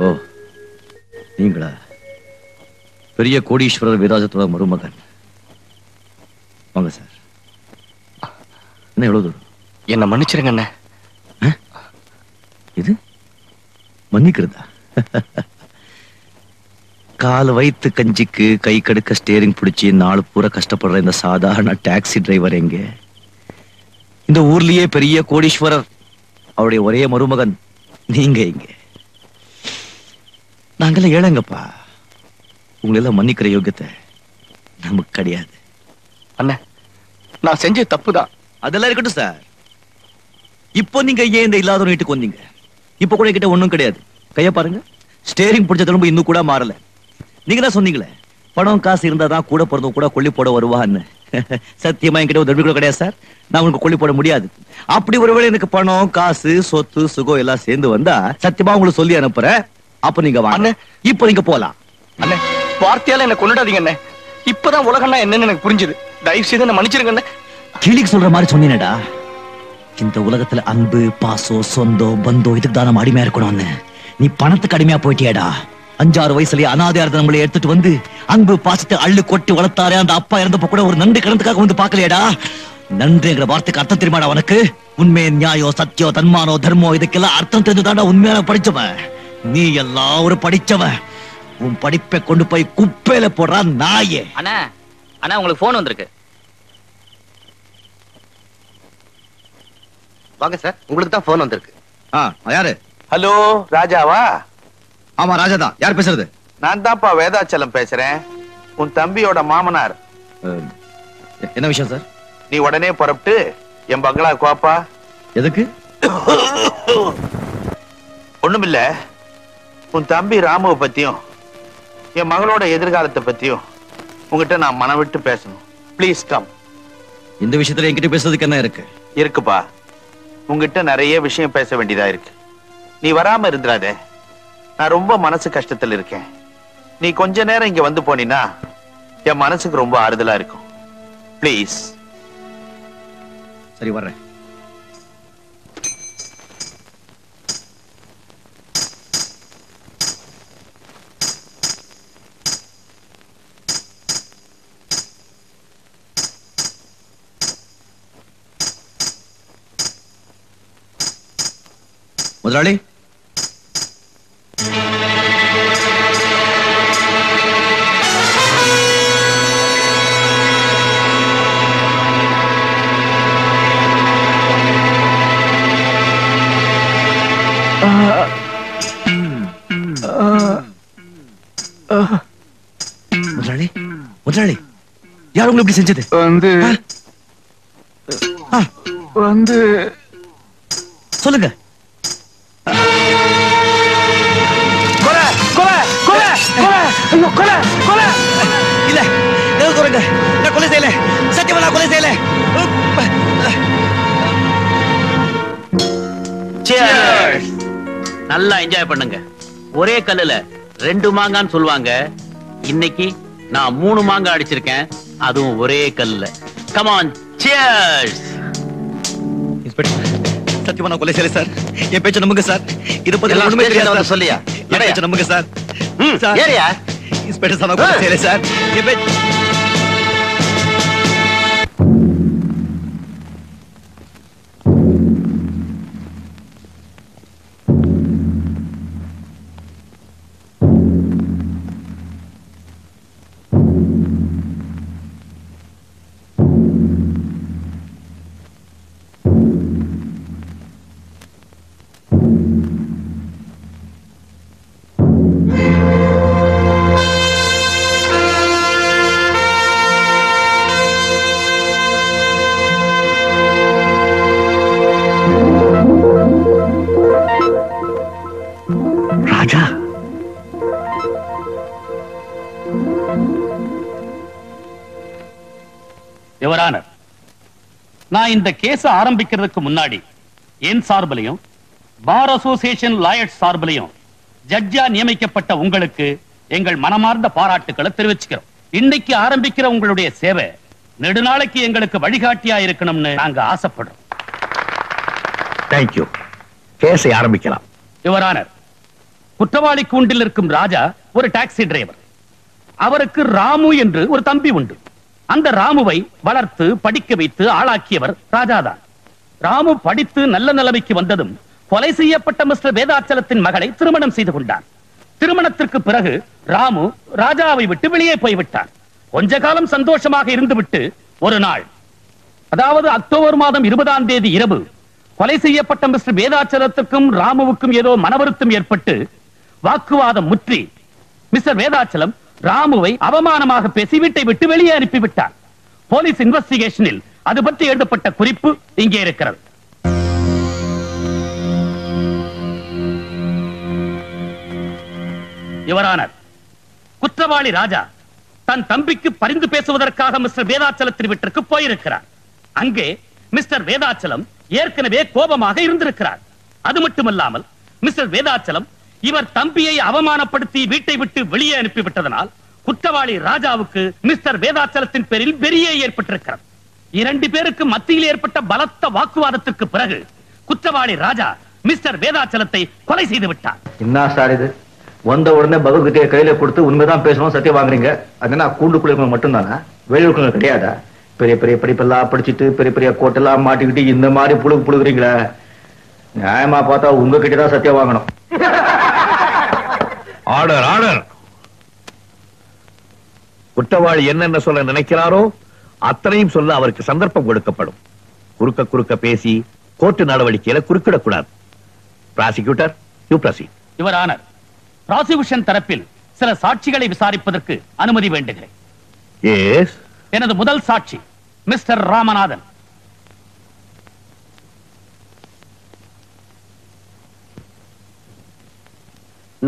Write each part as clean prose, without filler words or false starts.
ஓ, நீங்களா? பெரிய கோடீஸ்வரர் வீராஜத்தோட மருமகன். வாங்க சார். என்ன எவ்வளவு தூரம்? என்ன மன்னிச்சிருங்க அண்ணே. இது மன்னிக்கிறதா? கால் வைத்து கஞ்சிக்கு கை கடுக்க ஸ்டேரிங் பிடிச்சி நாலு பூரா கஷ்டப்படுற இந்த சாதாரண டாக்ஸி டிரைவர் எங்க? இந்த ஊர்லயே பெரிய கோடீஸ்வரர் அவருடைய ஒரே மருமகன் நீங்க இங்க. நாங்கெல்லாம் ஏழைங்கப்பா. உங்களெல்லாம் மன்னிக்கிற யோகியத்தை நமக்கு கிடையாது. அண்ணே, நான் செஞ்ச தப்புதான். அதெல்லாம் இருக்கட்டும் சார். இப்போ நீங்க ஏன் இந்த இல்லாத வீட்டுக்கு வந்தீங்க? இப்ப கூட கிட்ட ஒண்ணும் கிடையாது. கைய பாருங்க, ஸ்டேரிங் பிடிச்ச திரும்ப இன்னும் கூட மாறல. நீங்க தான் சொன்னீங்களே, பணம் காசு இருந்தாதான் கூட பிறந்தவங்க கூட கொல்லி போட வருவான்னு. சத்தியமா என்கிட்ட ஒரு கூட கிடையாது சார். நான் உங்களுக்கு கொல்லி போட முடியாது. அப்படி ஒருவேளை எனக்கு பணம் காசு சொத்து சுகம் எல்லாம் சேர்ந்து வந்தா சத்தியமா உங்களுக்கு சொல்லி அனுப்புறேன். அப்ப நீங்க வாங்க. இப்ப நீங்க போலாம். அண்ணே, வார்த்தையால என்ன கொண்டுடாதீங்க அண்ணே. இப்பதான் உலகம்னா என்னன்னு எனக்கு புரிஞ்சுது. தயவு செய்து என்ன மன்னிச்சிருங்க அண்ணே. கிளிக்கு சொல்ற மாதிரி சொன்னீனடா. இந்த உலகத்துல அன்பு பாசம் சொந்தம் பந்தம் இதுக்கு தான் நம்ம அடிமையா இருக்கணும்னு. நீ பணத்துக்கு அடிமையா போயிட்டியடா. 5-6 வயசுலயே அனாதையா இருந்த நம்மளை எடுத்துட்டு வந்து அன்பு பாசத்தை அள்ளு கொட்டி வளர்த்தாரே அந்த அப்பா இறந்தப்ப கூட ஒரு நன்றி கடனுக்காக வந்து பாக்கலையடா. நன்றிங்கிற வார்த்தைக்கு அர்த்தம் தெரியுமாடா உனக்கு? உண்மை நியாயம் சத்தியம் தன்மானோ தர்மம் இதுக்கெல்லாம் அர்த்தம் தெரிஞ்சுதான்டா உண்மையான படிச்சவன். நீ எல்லாம் ஒரு படிச்சவன். உன் படிப்பை கொண்டு போய் குப்பையில போடுறா நாயே. அண்ணா அண்ணா, உங்களுக்கு போன் வந்திருக்கு. வாங்க சார், உங்களுக்கு தான் போன் வந்திருக்கு. யாரு? ஹலோ, ராஜாவா? ஆமா, ராஜா தான். யார் பேசுறது? நான் தான்ப்பா வேதாச்சலம் பேசுறேன், உன் தம்பியோட மாமனார். என்ன விஷயம் சார்? நீ உடனே புறப்பட்டு என் பங்களா கோப்பா. எதுக்கு? ஒண்ணுமில்ல, உன் தம்பி ராமுவை பத்தியும் என் மகளோட எதிர்காலத்தை பத்தியும் உங்ககிட்ட நான் மனம் விட்டு பேசணும். Please come. இந்த விஷயத்துல என்கிட்ட பேசுறதுக்கு என்ன இருக்கு? இருக்குப்பா, உங்ககிட்ட நிறைய விஷயம் பேச வேண்டியதா இருக்கு. நீ வராம இருந்துடாதே. நான் ரொம்ப மனசு கஷ்டத்துல இருக்கேன். நீ கொஞ்ச நேரம் இங்க வந்து போனீன்னா என் மனசுக்கு ரொம்ப ஆறுதலா இருக்கும். ப்ளீஸ். சரி, வர்றேன். முதலாளி, முதலாளி முதலாளி, யார் உங்களுக்கு இப்படி செஞ்சது? வந்து சொல்லுங்க. கொலை கொலை கொலை கொலை கொலை கொலை. இல்ல, சொல்லுங்க. நான் கொலை செய்யல. சத்தியமா நான் கொலை செய்யல. நல்லா என்ஜாய் பண்ணுங்க. ஒரே கல்லுல 2 மாங்கான்னு சொல்லுவாங்க. இன்னைக்கு நான் 3 மாங்காய் அடிச்சிருக்கேன், அதுவும் ஒரே கல்லுல. Come on, cheers. சத்தியமா நான் கொலை செய்யல சார். என் பேச்ச நம்புங்க சார். இத பத்தி ஒண்ணுமே தெரியாத சொல்லியா? என் பேச்ச நம்புங்க சார். ஏறியா? இன்ஸ்பெக்டர் சார், நான் கொலை செய்யல சார். என் பேச்ச நான் இந்த கேஸ் ஆரம்பிக்கிறதுக்கு முன்னாடி என் சார்பிலையும் பார் அசோசியேஷன் லாயர்ஸ் சார்பிலையும் ஜட்ஜா நியமிக்கப்பட்ட உங்களுக்கு எங்கள் மனமார்ந்த பாராட்டுக்களை தெரிவிச்சுக்கிறோம். இன்னைக்கு ஆரம்பிக்கிற உங்களுடைய சேவை நெடுநாளைக்கு எங்களுக்கு வழிகாட்டியா இருக்கணும்னு நாங்க ஆசைப்படுறோம். தேங்க்யூ. கேஸை ஆரம்பிக்கலாம். யுவர் ஆனர், குற்றவாளி கூண்டில் இருக்கும் ராஜா ஒரு டாக்ஸி டிரைவர். அவருக்கு ராமு என்று ஒரு தம்பி உண்டு. அந்த ராமுவை வளர்த்து படிக்க வைத்து ஆளாக்கியவர் ராஜாதான். ராமு படித்து நல்ல நிலைமைக்கு வந்ததும் கொலை செய்யப்பட்ட மிஸ்டர் வேதாச்சலத்தின் மகளை திருமணம் செய்து கொண்டார். திருமணத்திற்கு பிறகு ராமு ராஜாவை விட்டு வெளியே போய்விட்டார். கொஞ்ச காலம் சந்தோஷமாக இருந்துவிட்டு ஒரு நாள், அதாவது அக்டோபர் மாதம் 20ஆம் தேதி இரவு, கொலை செய்யப்பட்ட மிஸ்டர் வேதாச்சலத்துக்கும் ராமுவுக்கும் ஏதோ மனவருத்தம் ஏற்பட்டு வாக்குவாதம் முற்றி மிஸ்டர் வேதாச்சலம் ராமுவை அவமானமாக பேசி வீட்டை விட்டு வெளியே அனுப்பிவிட்டார். போலீஸ் இன்வெஸ்டிகேஷனில் அது பற்றி எழுதப்பட்ட குறிப்பு இங்கே இருக்கிறது. யுவரானர், குற்றவாளி ராஜா தன் தம்பிக்கு பரிந்து பேசுவதற்காக மிஸ்டர் வேதாச்சலத்தின் வீட்டிற்கு போயிருக்கிறார். அங்கே மிஸ்டர் வேதாச்சலம் ஏற்கனவே கோபமாக இருந்திருக்கிறார். அது மட்டுமல்லாமல் மிஸ்டர் வேதாச்சலம் இவர் தம்பியை அவமானப்படுத்தி வீட்டை விட்டு வெளியே அனுப்பிவிட்டதனால் குற்றவாளி ராஜாவுக்கு மிஸ்டர் வேதாச்சலத்தின் பேரில் வெறியே ஏற்பட்டிருக்கிறது. இரண்டு பேருக்கு மத்தியில் ஏற்பட்ட பலத்த வாக்குவாதத்திற்கு பிறகு குற்றவாளி ராஜா மிஸ்டர் வேதாச்சலத்தை கொலை செய்து விட்டார். என்ன சார் இது? வந்த உடனே பகவத்கீதையை கையில கொடுத்து உண்மைதான் பேசணும் சத்தியம் வாங்குறீங்க. அது நான் கூண்டுக்குள்ள மட்டும்தானா? வெளியூருக்குள்ள கிடையாதா? பெரிய பெரிய படிப்பெல்லாம் படிச்சுட்டு பெரிய பெரிய கோட்டெல்லாம் மாட்டிக்கிட்டு இந்த மாதிரி புழுகுறீங்களே, நியாயமா பார்த்தா உங்ககிட்டதான் சத்தியம் வாங்கணும். Order order. குற்றவாளி என்னென்ன சொல்ல நினைக்கிறாரோ அத்தனையும் சொல்ல அவருக்கு சந்தர்ப்பம் கொடுக்கப்படும். குறுக்க குறுக்க பேசி கோர்ட்டு நடவடிக்கையில குறுக்கிடக்கூடாது. Prosecutor, you proceed. Your honour, prosecution தரப்பில் சில சாட்சிகளை விசாரிப்பதற்கு அனுமதி வேண்டுகிறேன். எஸ். எனது முதல் சாட்சி மிஸ்டர் ராமநாதன்.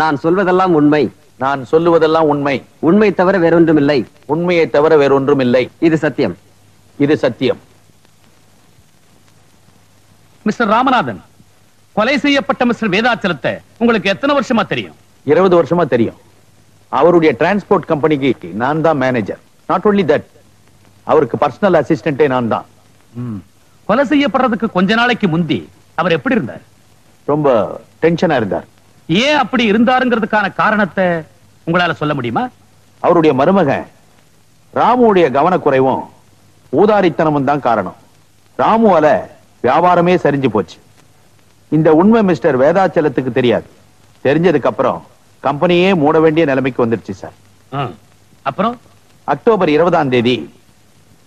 நான் சொல்வதெல்லாம் உண்மை. நான் சொல்லுவதெல்லாம் உண்மை. உண்மை தவிர வேறொன்றுமில்லை. உண்மையை தவிர வேறொன்றும் இல்லை. இது சத்தியம். இது சத்தியம். மிஸ்டர் ராமநாதன், கொலை செய்யப்பட்ட மிஸ்டர் வேதாச்சலத்தை உங்களுக்கு எத்தனை வருஷமா தெரியும்? 20 வருஷமா தெரியும். அவருடைய டிரான்ஸ்போர்ட் கம்பெனிக்கு நான் தான் மேனேஜர். நாட் ஒன்லி தட், அவருக்கு பர்சனல் அசிஸ்டன்டே நான் தான். கொலை செய்யப்படுறதுக்கு கொஞ்ச நாளைக்கு முந்தி அவர் எப்படி இருந்தார்? ரொம்ப டென்ஷனா இருந்தார். ஏன் அப்படி இருந்தாருங்கிறதுக்கான காரணத்தை உங்களால சொல்ல முடியுமா? அவருடைய மருமகன் ராமுடைய கவனக்குறைவும் ஊதாரித்தனமும் தான் காரணம். ராமுவால வியாபாரமே சரிஞ்சு போச்சு. இந்த உண்மை மிஸ்டர் வேதாச்சலத்துக்கு தெரியாது. தெரிஞ்சதுக்கு அப்புறம் கம்பெனியே மூட வேண்டிய நிலைமைக்கு வந்துருச்சு சார். அப்புறம் அக்டோபர் 20ஆம் தேதி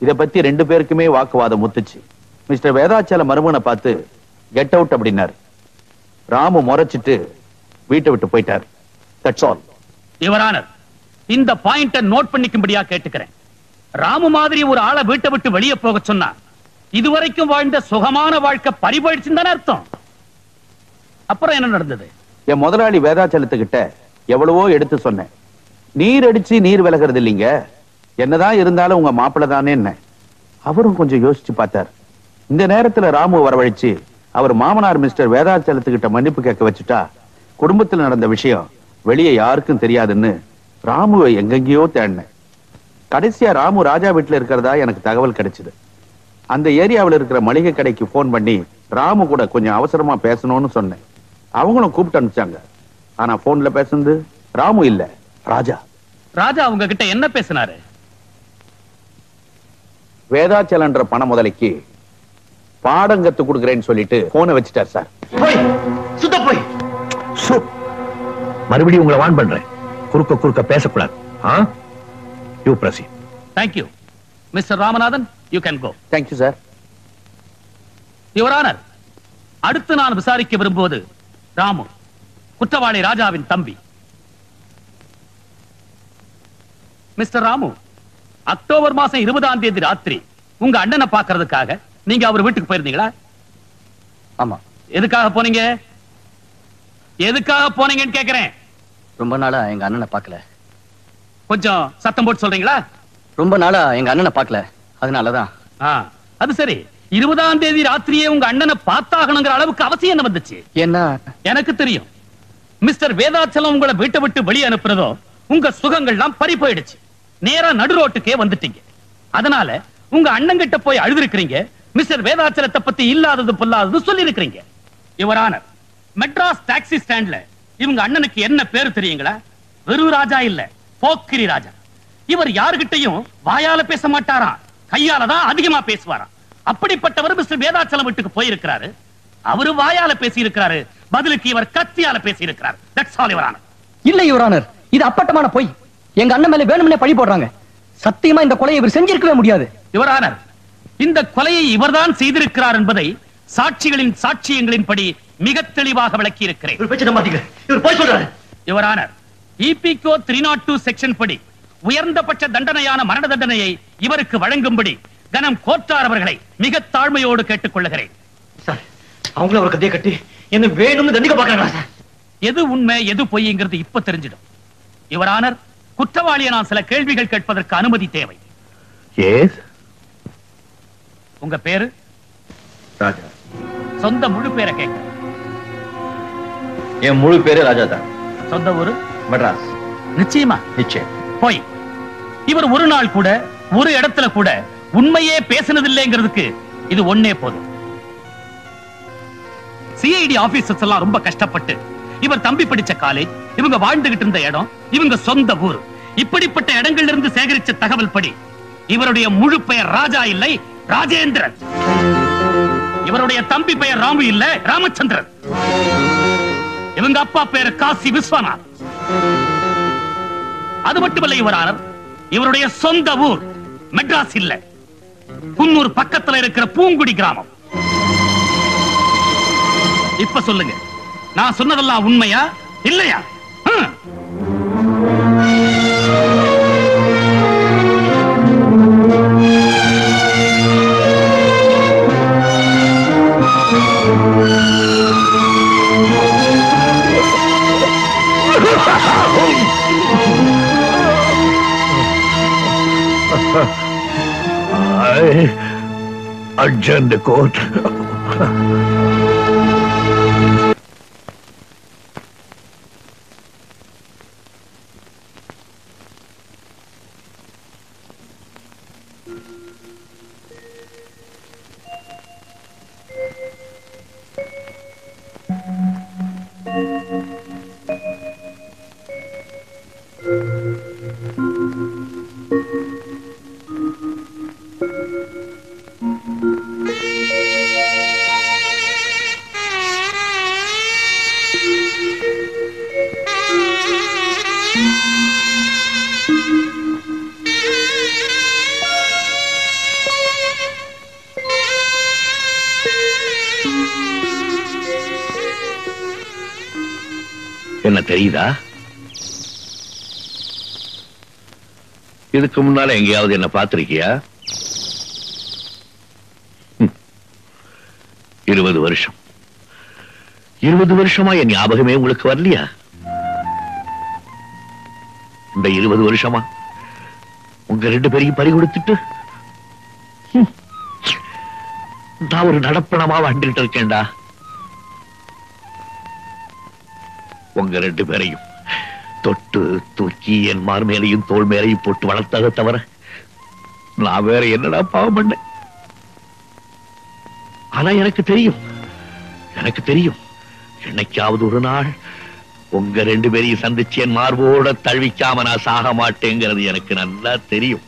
இத பத்தி 2 பேருக்குமே வாக்குவாதம் முத்துச்சு. மிஸ்டர் வேதாச்சல மருமகனை பார்த்து கெட் அவுட் அப்படின்னாரு. ராமு முறைச்சிட்டு வீட்டை விட்டு போயிட்டார். That's all. யுவர் ஆனர், இந்த பாயிண்ட நோட் பண்ணிக்கும்படியா கேட்டுக்கிறேன். ராமு மாதிரி ஒரு ஆளை வீட்டை விட்டு வெளியே போக சொன்னா இதுவரைக்கும் வாழ்ந்த சுகமான வாழ்க்கை பறிபோயிடுச்சுன்னு தானே அர்த்தம். அப்புறம் என்ன நடந்தது? என் முதலாளி வேதாச்சலத்துக்கிட்ட எவ்வளவோ எடுத்து சொன்னேன். நீர் அடிச்சு நீர் விலகிறது இல்லைங்க, என்னதான் இருந்தாலும் உங்க மாப்பிள்ள தானே என்ன. அவரும் கொஞ்சம் யோசிச்சு பார்த்தார். இந்த நேரத்துல ராமு வரவழைச்சு அவர் மாமனார் மிஸ்டர் வேதாச்சலத்துக்கிட்ட மன்னிப்பு கேட்க வச்சுட்டா குடும்பத்தில் நடந்த விஷயம் வெளியே யாருக்கும் தெரியாதுன்னு ராமுவை எங்கெங்கயோ தேடினேன். கடைசியா ராமு ராஜா வீட்டுல இருக்கிறதா எனக்கு தகவல் கிடைச்சது. அந்த ஏரியாவில் இருக்கிற மளிகை கடைக்கு போன் பண்ணி ராமு கூட கொஞ்சம் அவசரமா பேசணும்னு சொன்னேன். அவங்களும் கூப்பிட்டு அனுப்பிச்சாங்க. ஆனா போன்ல பேசுனது ராமு இல்ல, ராஜா. ராஜா உங்க கிட்ட என்ன பேசினாரு? வேதாச்சலன்ற பண முதலைக்கு பாடம் கத்து கொடுக்கிறேன்னு சொல்லிட்டு போனை வச்சுட்டார் சார். சுத்த போய் மறுபடியும் உங்களை வான் பண்றேன். குறுக்க குறுக்க பேசக்கூடாது. You proceed. Thank you mister Ramanathan. You can go. Thank you sir. Your honour, அடுத்து நான் விசாரிக்க விரும்புவது ராமு, குற்றவாளி ராஜாவின் தம்பி. மிஸ்டர் ராமு, அக்டோபர் மாசம் 20ஆம் தேதி ராத்திரி உங்க அண்ணனை பார்க்கிறதுக்காக நீங்க அவர் வீட்டுக்கு போயிருந்தீங்களா? ஆமா. எதுக்காக போனீங்க? எதுக்காக போனீங்கன்னு கேக்குறேன். ரொம்ப நாளா எங்க அண்ணனை பார்க்கல. கொஞ்சம் சத்தம் போட்டு சொல்றீங்களா? ரொம்ப நாளா எங்க அண்ணனை பார்க்கல, அதனாலதான். அது சரி, 20ஆம் தேதி ராத்திரியே உங்க அண்ணனை பார்த்தாகணுங்கிற அளவுக்கு அவசியம் என்ன வந்துச்சு? என்ன? எனக்கு தெரியும். மிஸ்டர் வேதாச்சலம் உங்களை வீட்டை விட்டு வெளியே அனுப்புறதோ உங்க சுகங்கள்லாம் பறி போயிடுச்சு. நேரா நடு ரோட்டுக்கே வந்துட்டீங்க. அதனால உங்க அண்ணங்கிட்ட போய் அழுதுருக்கிறீங்க. மிஸ்டர் வேதாச்சலத்தை பத்தி இல்லாதது பொல்லாதது சொல்லி இருக்கிறீங்க. யுவர் ஆனர், மெட்ராஸ் டாக்ஸி ஸ்டாண்ட்ல இவங்க அண்ணனுக்கு என்ன பேரு தெரியுங்களா? வெறு ராஜா இல்ல, போக்கிரி ராஜா. இவர் யாருகிட்டையும் வாயால பேச மாட்டாராம், கையால தான் அதிகமா பேசுவாராம். அப்படிப்பட்டவர் மிஸ்டர் வேதாச்சலம் வீட்டுக்கு போயிருக்கிறாரு. அவரு வாயால பேசி இருக்கிறாரு, பதிலுக்கு இவர் கத்தியால பேசி இருக்கிறார். That's all your honour. இல்ல யுவர் ஆனர், இது அப்பட்டமான பொய். எங்க அண்ணன் மேல வேணும்னே பழி போடுறாங்க. சத்தியமா இந்த கொலையை இவர் செஞ்சிருக்கவே முடியாது. யுவர் ஆனர், இந்த கொலையை இவர்தான் செய்திருக்கிறார் என்பதை சாட்சிகளின் சாட்சியங்களின்படி மிக தெளிவாக விளக்கி இருக்கிறேன். யுவர் ஆனர், EPCO 302 செக்ஷன் படி உயர்ந்தபட்ச தண்டனையான மரண தண்டனையை இவருக்கு வழங்கும்படி கனம் கோட்டார் அவர்களை மிக தாழ்மையோடு கேட்டுக் கொள்ளுகிறேன். அவங்கள ஒரு கதையை கட்டி என்ன வேணும்னு தண்டிக்க பாக்குறாங்களா சார்? எது உண்மை எது பொய்ங்கிறது இப்ப தெரிஞ்சிடும். யுவர் ஆனர், குற்றவாளியை நான் சில கேள்விகள் கேட்பதற்கு அனுமதி தேவை. உங்க பேரு? ராஜா. சொந்த முழு பேரை கேட்க. என் முழு பேரு ராஜா தான். சொந்த ஊரு? மெட்ராஸ். நிச்சயமா? நிச்சயம். போய் இவர் ஒரு நாள் கூட ஒரு இடத்துல கூட உண்மையே பேசினதில்லைங்கிறதுக்கு இது ஒன்னே போதும். CID ஆபீசர்ஸ் எல்லாம் ரொம்ப கஷ்டப்பட்டு இவர் தம்பி படிச்ச காலேஜ், இவங்க வாழ்ந்துகிட்டு இருந்த இடம், இவங்க சொந்த ஊர், இப்படிப்பட்ட இடங்கள்ல இருந்து சேகரிச்ச தகவல் படி இவருடைய முழு பெயர் ராஜா இல்லை, ராஜேந்திரன். இவருடைய தம்பி பெயர் ராமு இல்ல, ராமச்சந்திரன். இவங்க அப்பா பெயர் காசி விஸ்வநாத். அது மட்டுமல்ல யுவர் ஆனர், இவருடைய சொந்த ஊர் மெட்ராஸ் இல்ல, குன்னூர் பக்கத்துல இருக்கிற பூங்குடி கிராமம். இப்ப சொல்லுங்க, நான் சொன்னதெல்லாம் உண்மையா இல்லையா? I adjourn the court. என்ன தெரியுதா? இதுக்கு முன்னால எங்கேயாவது என்ன பார்த்திருக்கியா? 20 வருஷம் 20 வருஷமா என் ஞாபகமே உங்களுக்கு வரலையா? இந்த 20 வருஷமா உங்க 2 பேரையும் பறி கொடுத்துட்டு நான் ஒரு நடப்பணமா வாழ்ந்துட்டு இருக்கேன்டா. உங்க 2 பேரையும் தொட்டு தூக்கி என் மார் மேலையும் தோல் மேலையும் போட்டு வளர்த்தாக தவிர நான் வேற என்னடா பாவம் பண்ணேன்? ஆனா எனக்கு தெரியும் என்னைக்காவது ஒரு நாள் உங்க 2 பேரையும் சந்திச்சு என் மார்போட தழுவிக்காம நான் சாக மாட்டேங்கிறது எனக்கு நல்லா தெரியும்.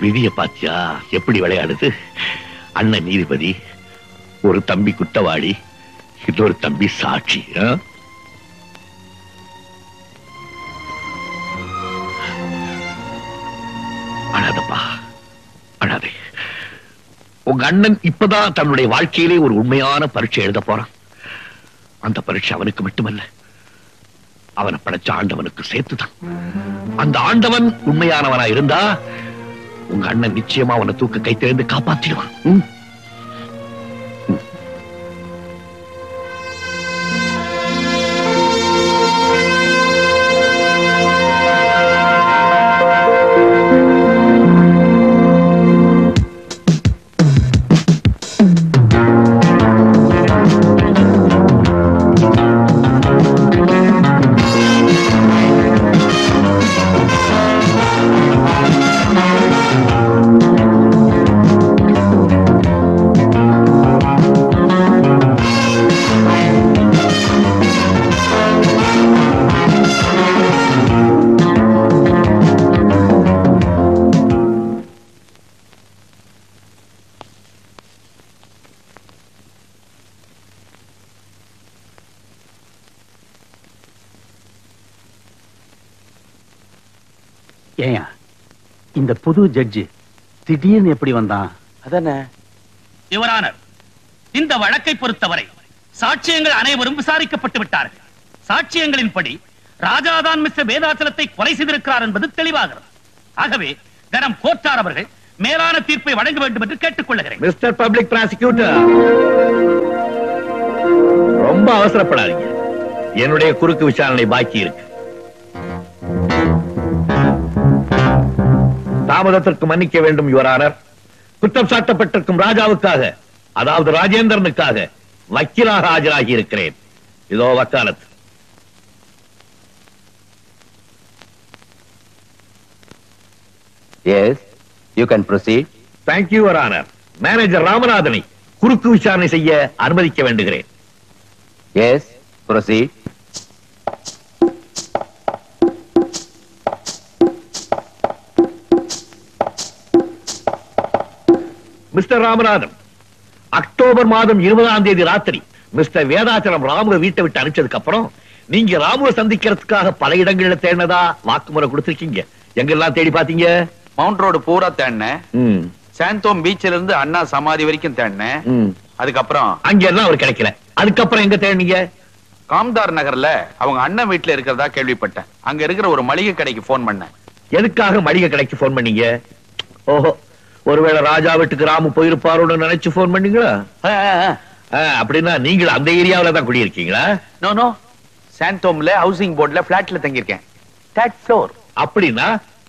விதிய பாத்தியா எப்படி விளையாடுது? அண்ணன் நீதிபதி, ஒரு தம்பி குற்றவாளி, இன்னொரு தம்பி சாட்சி. அழாதப்பா, அழாதே. உங்க அண்ணன் இப்பதான் தன்னுடைய வாழ்க்கையிலே ஒரு உண்மையான பரீட்சை எழுத போறான். அந்த பரீட்சை அவனுக்கு மட்டுமல்ல, அவனை படைச்ச ஆண்டவனுக்கு சேர்த்துதான். அந்த ஆண்டவன் உண்மையானவனா இருந்தா உங்க அண்ணன் நிச்சயமா அவனை தூக்க கை திறந்து காப்பாத்திடுவான். ஏயா இந்த புது ஜட்ஜி திடீர்னு எப்படி வந்தான்? அதானே. யுவர் ஆனர், இந்த வழக்கை பொறுத்தவரை சாட்சியங்கள் அனைவரும் விசாரிக்கப்பட்டு விட்டார்கள். சாட்சியங்களின்படி ராஜாதான் மிஸ்டர் வேதாச்சலத்தை கொலை செய்திருக்கிறார் என்பது தெளிவாகிறது. ஆகவே கனம் கோர்ட்டார் அவர்கள் மேலான தீர்ப்பை வழங்க வேண்டும் என்று கேட்டுக்கொள்கிறேன். மிஸ்டர் பப்ளிக் ப்ராசிக்யூட்டர், ரொம்ப அவசரப்படாதீங்க. என்னுடைய குறுக்கு விசாரணை பாக்கி இருக்கு. தாமதத்திற்கு மன்னிக்க வேண்டும் யுவர் ஆனர். குற்றம் சாட்டப்பட்டிருக்கும் ராஜாவுக்காக, அதாவது ராஜேந்திரனுக்காக வக்கீலாக ஆஜராகி இருக்கிறேன். இதோ வக்காலத்து. Yes, you can proceed. Thank you, Your Honor. Manager ராமநாதனை குறுக்கு விசாரணை செய்ய அனுமதிக்க வேண்டுகிறேன். Yes, proceed. Mister Ramanathan, October மாதம் 20ஆம் தேதி ராத்திரி மிஸ்டர் வேதாச்சலம் ராமுவை வீட்டை விட்டு அனுப்பிச்சதுக்கு அப்புறம் நீங்க ராமுவை சந்திக்கிறதுக்காக பல இடங்கள்ல தேடினதா வாக்குமூலம் கொடுத்திருக்கீங்க. எங்கெல்லாம் தேடி பாத்தீங்க? மவுண்ட் ரோடு பூரா தேடினேன். சாந்தோம் பீச்ல இருந்து அண்ணா சமாதி வரைக்கும் தேடினேன். அதுக்கப்புறம் அங்க எல்லாம் அவர் கிடைக்கல. அதுக்கப்புறம் எங்க தேடினீங்க? காம்தார் நகர்ல அவங்க அண்ணன் வீட்டுல இருக்கிறதா கேள்விப்பட்டேன். அங்க இருக்கிற ஒரு மளிகை கடைக்கு போன் பண்ணேன். எதுக்காக மளிகை கடைக்கு போன் பண்ணீங்க? ஓஹோ, ஒருவேளை ராஜா வீட்டுக்கு ராமு போயிருப்பாரோன்னு நினைச்சு போன் பண்ணீங்களா? அப்படின்னா நீங்க அந்த ஏரியாவில தான் குடியிருக்கீங்களா? நோ நோ, சாந்தோம்ல ஹவுசிங் போர்டுல பிளாட்ல தங்கியிருக்கேன். Third floor. அப்படின்னா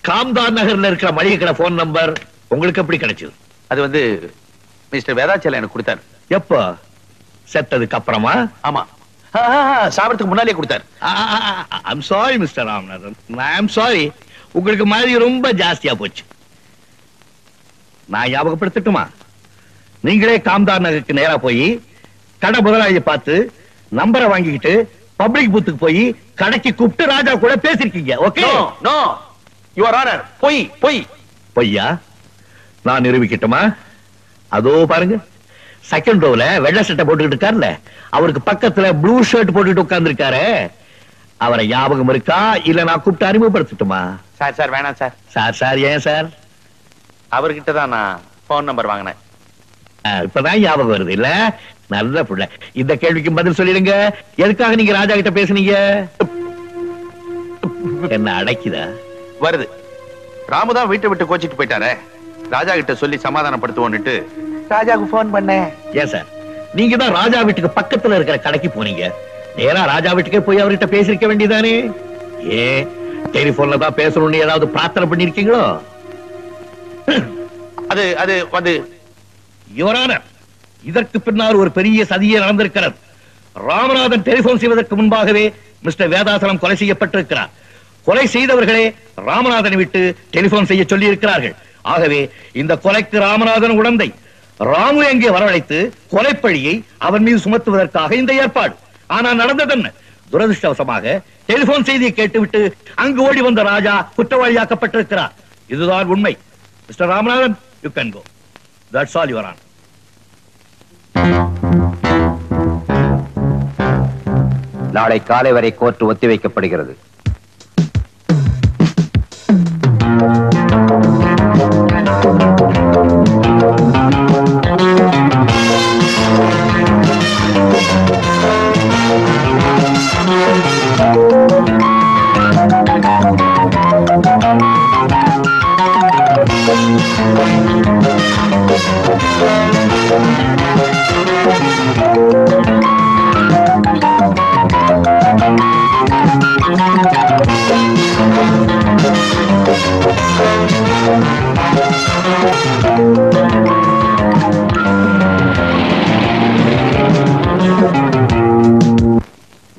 காம்தார் நகர்ல இருக்கிற மளிகை கடை போன் நம்பர் உங்களுக்கு எப்படி கிடைச்சது? அது வந்து மிஸ்டர் வேதாச்சலம் எனக்கு கொடுத்தாரு. எப்போ? செத்ததுக்கு அப்புறமா? ஆமா, சாப்பிடறதுக்கு முன்னாலே கொடுத்தாரு. I'm sorry mister Ramanathan, I'm sorry. உங்களுக்கு மாதிரி ரொம்ப ஜாஸ்தியா போச்சு. நான் ஞாபகப்படுத்தட்டுமா? நீங்களே காம்தார் நகருக்கு நேரா போய் கடை முதலாளியை பார்த்து நம்பரை வாங்கிக்கிட்டு பப்ளிக் பூத்துக்கு போய் கடைக்கு கூப்பிட்டு ராஜா கூட பேசிருக்கீங்க. ஓகே? நோ யுவர் ஆனர், பொய் பொய். பொய்யா? நான் நிரூபிக்கட்டுமா? அதோ பாருங்க, செகண்ட் ரோல வெள்ளை சட்டை போட்டுக்கிட்டு இருக்காருல்ல, அவருக்கு பக்கத்துல ப்ளூ ஷர்ட் போட்டுட்டு உட்கார்ந்து இருக்காரு. அவரை ஞாபகம் இருக்கா? இல்ல நான் கூப்பிட்டு அறிமுகப்படுத்தட்டுமா? சார் சார் வேணாம் சார். சார் சார் ஏன் சார்? அவர்கிட்ட தான் நான் போன் நம்பர் வாங்கினேன். இப்பதான் ஞாபகம் வருது இல்ல? நல்ல புள்ள. இந்த கேள்விக்கு பதில் சொல்லிடுங்க. எதுக்காக நீங்க ராஜா கிட்ட பேசுனீங்க? என்ன அடைக்குதா? வருது. ராமுதான் வீட்டை விட்டு கோச்சிட்டு போயிட்டாரே, ராஜா கிட்ட சொல்லி சமாதானப்படுத்துவோன்னுட்டு ராஜாவுக்கு போன் பண்ணேன். ஏன் சார், நீங்க தான் ராஜா வீட்டுக்கு பக்கத்துல இருக்கிற கடைக்கு போனீங்க. நேரா ராஜா வீட்டுக்கே போய் அவர்கிட்ட பேசிருக்க வேண்டியதானே? ஏன் டெலிபோன்ல தான் பேசணும்னு ஏதாவது பிரார்த்தனை பண்ணிருக்கீங்களோ? அது அது வந்து யுவர் ஆனர், இதற்கு பின்னால் ஒரு பெரிய சதியே நடந்திருக்கிறது. ராமநாதன் டெலிபோன் செய்வதற்கு முன்பாகவே மிஸ்டர் வேதாசலம் கொலை செய்யப்பட்டிருக்கிறார். கொலை செய்தவர்களே ராமநாதனை விட்டு டெலிபோன் செய்ய சொல்லி இருக்கிறார்கள். ஆகவே இந்த கொலைக்கு ராமநாதன் உடந்தை. ராமு எங்கே வரவழைத்து கொலைப்பழியை அவன் மீது சுமத்துவதற்காக இந்த ஏற்பாடு. ஆனா நடந்தது என்ன? துரதிருஷ்டவசமாக டெலிபோன் செய்தியை கேட்டுவிட்டு அங்கு ஓடி வந்த ராஜா குற்றவாளியாக்கப்பட்டிருக்கிறார். இதுதான் உண்மை. Mister Ramanathan, you can go. That's all your honour. நாளை காலை வரை கோர்ட் ஒத்திவைக்கப்படுகிறது.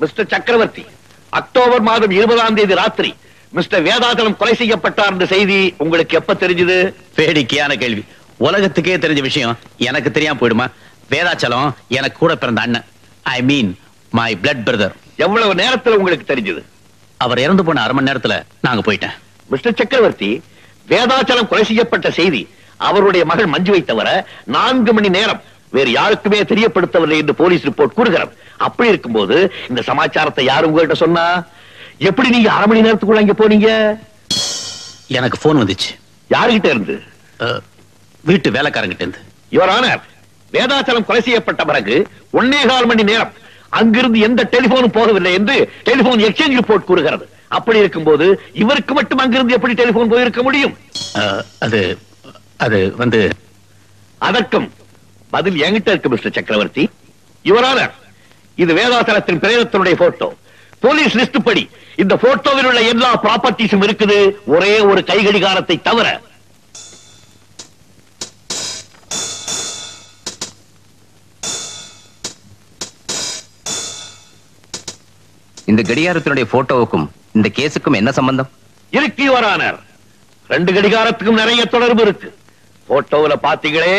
மிஸ்டர் சக்கரவர்த்தி, அக்டோபர் மாதம் 20ஆம் தேதி ராத்திரி மிஸ்டர் வேதாச்சலம் கொலை செய்யப்பட்டார் என்ற செய்தி உங்களுக்கு எப்ப தெரிஞ்சது? வேடிக்கையான கேள்வி. உலகத்துக்கே தெரிஞ்ச விஷயம் எனக்கு தெரியாம போயிடுமா? வேதாச்சலம் எனக்கு கூட பிறந்த அண்ணன். ஐ மீன் மை பிளட் பிரதர். எவ்வளவு நேரத்துல உங்களுக்கு தெரிஞ்சது? அவர் இறந்து போன அரை மணி நேரத்துல நாங்க போயிட்டேன். மிஸ்டர் சக்கரவர்த்தி, வேதாச்சலம் கொலை செய்யப்பட்ட செய்தி அவருடைய மகள் மஞ்சுவை தவிர 4 மணி நேரம் வேறு யாருக்குமே தெரியப்படுத்தவில்லை என்று போலீஸ் ரிப்போர்ட் கூறுகிறது. அப்படி இருக்கும்போது இந்த சமாச்சாரத்தை யாரு உங்கள்கிட்ட சொன்னா? எப்படி நீங்க அரை மணி நேரத்துக்குள்ள அங்க போனீங்க? எனக்கு போன் வந்துச்சு. யாருகிட்ட இருந்து? வீட்டு வேலைக்காரங்கிட்ட இருந்து. யுவர் ஆனர், வேதாச்சலம் கொலை செய்யப்பட்ட பிறகு 1.25 மணி நேரம் அங்கிருந்து எந்த டெலிபோனும் போகவில்லை என்று டெலிபோன் எக்ஸ்சேஞ்ச் ரிப்போர்ட் கூறுகிறது. அப்படி இருக்கும்போது இவருக்கு மட்டும் அங்கிருந்து எப்படி டெலிபோன் போயிருக்க முடியும்? அது அது வந்து அதற்கும் பதில் என்கிட்ட இருக்கு மிஸ்டர் சக்கரவர்த்தி. யுவர் ஆனர், இது வேதாச்சலத்தின் பிரேதத்தினுடைய போட்டோ. போலீஸ் லிஸ்ட் படி இந்த போட்டோவில் உள்ள எல்லா ப்ராப்பர்ட்டிஸும் இருக்குது, ஒரே ஒரு கைகடிகாரத்தை தவிர. இந்த கடிகாரத்தினுடைய போட்டோவுக்கும் இந்த கேஸுக்கும் என்ன சம்பந்தம் இருக்கு யுவர் ஆனர்? 2 கடிகாரத்துக்கும் நிறைய தொடர்பு இருக்கு. போட்டோவுல பாத்தீங்களே,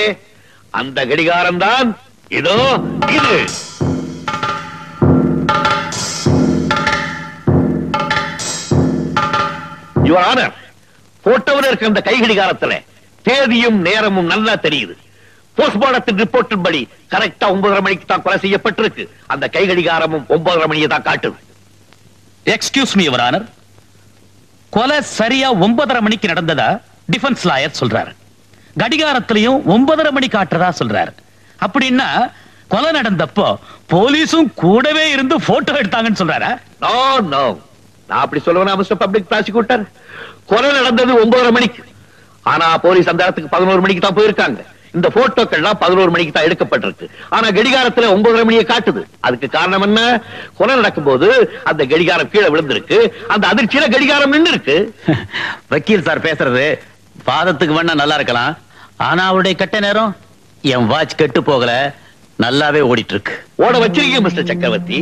அந்த கடிகாரம் தான் இதோ இது. யுவர் ஆனர், போட்டோவில் இருக்க அந்த கை கடிகாரத்துல தேதியும் நேரமும் நல்லா தெரியுது. போஸ்ட்மார்டத்தின் ரிப்போர்ட்டின் படி கரெக்டா 9:30 மணிக்கு தான் கொலை செய்யப்பட்டிருக்கு. அந்த கை கடிகாரமும் 9:30 மணியை தான் காட்டுது. எக்ஸ்கியூஸ் மீ யுவர் ஆனர், கொலை சரியா 9:30 மணிக்கு நடந்ததா டிஃபென்ஸ் லாயர் சொல்றாரு. கடிகாரத்திலையும் 9:30 மணி காட்டுறதா சொல்றாரு. அப்படின்னா கொலை நடந்தப்போ போலீஸும் கூடவே இருந்து போட்டோ எடுத்தாங்கன்னு சொல்றாரா? நோ நோ, நான் அப்படி சொல்லுவேனா மிஸ்டர் பப்ளிக் ப்ராசிக்யூட்டர்? கொலை நடந்தது 9:30 மணிக்கு. ஆனா போலீஸ் அந்த இடத்துக்கு 11 மணிக்கு தான் போயிருக்காங்க. இந்த போட்டோக்கள்லாம் 11 மணிக்கு தான் எடுக்கப்பட்டிருக்கு. ஆனா கடிகாரத்துல 9:30 மணியை காட்டுது. அதுக்கு காரணம் என்ன? கொலை நடக்கும்போது அந்த கடிகாரம் கீழே விழுந்திருக்கு. அந்த அதிர்ச்சியில கடிகாரம் நின்று இருக்கு. வக்கீல் சார் பேசுறது பாதத்துக்கு வேணா நல்லா இருக்கலாம். ஆனா அவருடைய கட்ட நேரம் என் வாட்ச் கெட்டு போகல, நல்லாவே ஓடிட்டு இருக்கு. ஓட வச்சிருக்கீங்க மிஸ்டர் சக்கரவர்த்தி.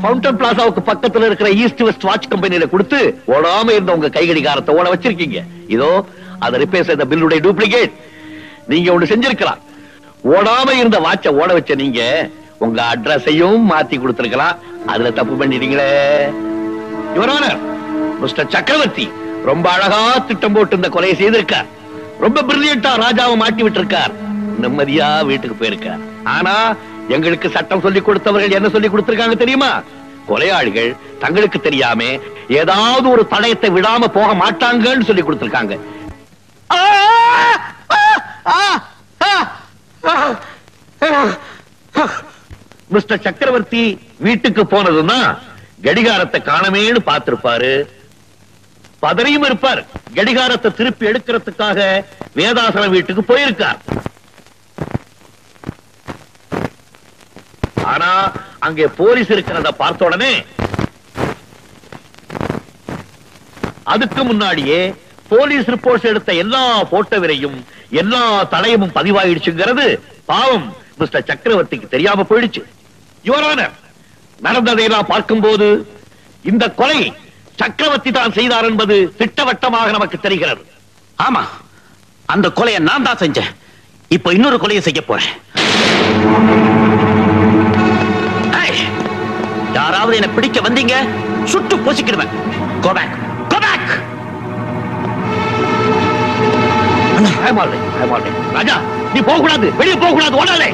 ஃபவுண்டன் பிளாசாவுக்கு பக்கத்துல இருக்கிற ஈஸ்ட் வெஸ்ட் வாட்ச் கம்பெனியில கொடுத்து ஓடாம இருந்த உங்க கை கடிகாரத்தை ஓட வச்சிருக்கீங்க. இதோ அதை ரிப்பேர் செய்த பில்லுடைய டூப்ளிகேட். நீங்க ஒண்ணு செஞ்சிருக்கலாம். ஓடாம இருந்த வாட்ச ஓட வச்ச நீங்க உங்க அட்ரஸையும் மாத்தி கொடுத்திருக்கலாம். அதுல தப்பு பண்ணிட்டீங்களே. யுவர் ஆனர், மிஸ்டர் சக்கரவர்த்தி ரொம்ப அழகா திட்டம் போட்டு இந்த கொலையை செய்திருக்கார். ரொம்ப பிரில்லியண்டா ராஜாவை மாட்டி விட்டிருக்கார். நிம்மதியா வீட்டுக்கு போயிருக்கார். ஆனா எங்களுக்கு சட்டம் சொல்லி கொடுத்தவர்கள் என்ன சொல்லி கொடுத்திருக்காங்க தெரியுமா? கொலையாளிகள் தங்களுக்கு தெரியாம ஏதாவது ஒரு தடயத்தை விடாம போக மாட்டாங்கன்னு சொல்லி கொடுத்திருக்காங்க. மிஸ்டர் சக்கரவர்த்தி வீட்டுக்கு போனதுன்னா கடிகாரத்தை காணமேன்னு பார்த்திருப்பாரு. பதறியும் இருப்பார். கடிகாரத்தை திருப்பி எடுக்கிறதுக்காக வேதாசலம் வீட்டுக்கு போயிருக்கார். ஆனா அங்கே போலீஸ் இருக்கிறத பார்த்த உடனே அதுக்கு முன்னாடியே போலீஸ் ரிப்போர்ட்ஸ் எடுத்த எல்லா போட்டோவிலையும் எல்லா தடயமும் பதிவாயிடுச்சுங்கிறது பாவம் மிஸ்டர் சக்கரவர்த்திக்கு தெரியாம போயிடுச்சு. யுவர் ஆனர், நடந்ததையெல்லாம் பார்க்கும்போது இந்த கொலை சக்கரவர்த்தி தான் செய்தார் என்பது திட்டவட்டமாக நமக்கு தெரிகிறது. ஆமா, அந்த கொலையை நான் தான் செஞ்சேன். இப்ப இன்னொரு கொலையை செய்ய போறேன். யாராவது என்ன பிடிக்க வந்தீங்க, சுட்டு போசிக்கிடுவேன். Go back. Go back. ராஜா, நீ போக கூடாது, வெளியே போக கூடாது, ஓடாதே.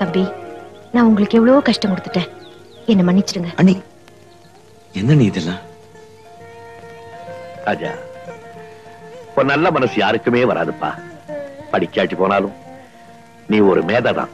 தம்பி, நான் உங்களுக்கு எவ்வளவு கஷ்டம் கொடுத்துட்டேன், என்ன மன்னிச்சிடுங்க. அண்ணி, என்ன நீ இதெல்லாம்? ராஜா, ஒரு நல்ல மனசு யாருக்குமே வராதுப்பா. படிக்காட்டி போனாலும் நீ ஒரு மேதைதான்.